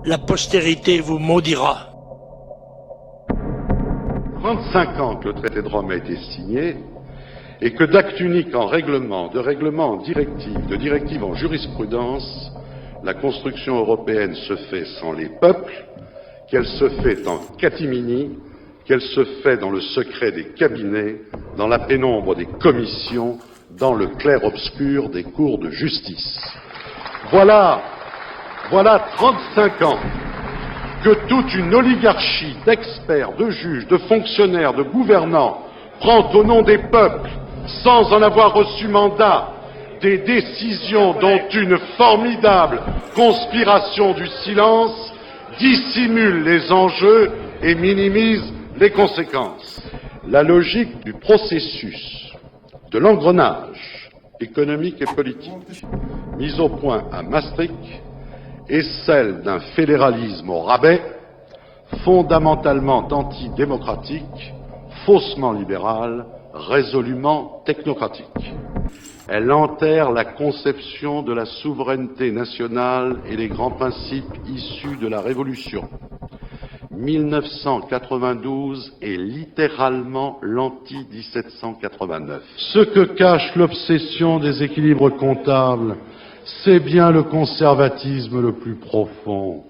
la postérité vous maudira. 35 ans que le traité de Rome a été signé et que d'acte unique en règlement, de règlement en directive, de directive en jurisprudence, la construction européenne se fait sans les peuples, qu'elle se fait en catimini, qu'elle se fait dans le secret des cabinets, dans la pénombre des commissions, dans le clair-obscur des cours de justice. Voilà 35 ans que toute une oligarchie d'experts, de juges, de fonctionnaires, de gouvernants prend au nom des peuples, sans en avoir reçu mandat, des décisions dont une formidable conspiration du silence dissimule les enjeux et minimise les conséquences. La logique du processus, de l'engrenage économique et politique mis au point à Maastricht est celle d'un fédéralisme au rabais, fondamentalement antidémocratique, faussement libéral, résolument technocratique. Elle enterre la conception de la souveraineté nationale et les grands principes issus de la Révolution. 1992 est littéralement l'anti-1789. Ce que cache l'obsession des équilibres comptables, c'est bien le conservatisme le plus profond.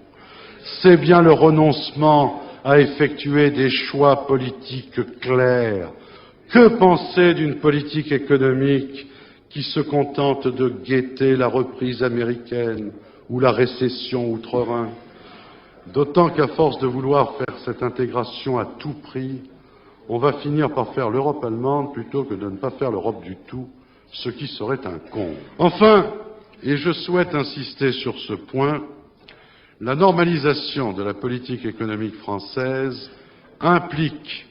C'est bien le renoncement à effectuer des choix politiques clairs. Que penser d'une politique économique qui se contente de guetter la reprise américaine ou la récession outre-Rhin? D'autant qu'à force de vouloir faire cette intégration à tout prix, on va finir par faire l'Europe allemande plutôt que de ne pas faire l'Europe du tout, ce qui serait un comble. Enfin, et je souhaite insister sur ce point, la normalisation de la politique économique française implique,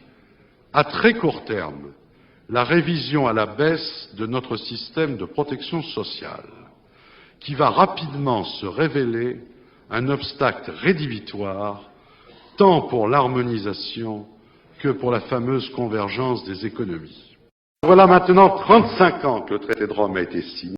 à très court terme, la révision à la baisse de notre système de protection sociale, qui va rapidement se révéler un obstacle rédhibitoire, tant pour l'harmonisation que pour la fameuse convergence des économies. Voilà maintenant 35 ans que le traité de Rome a été signé.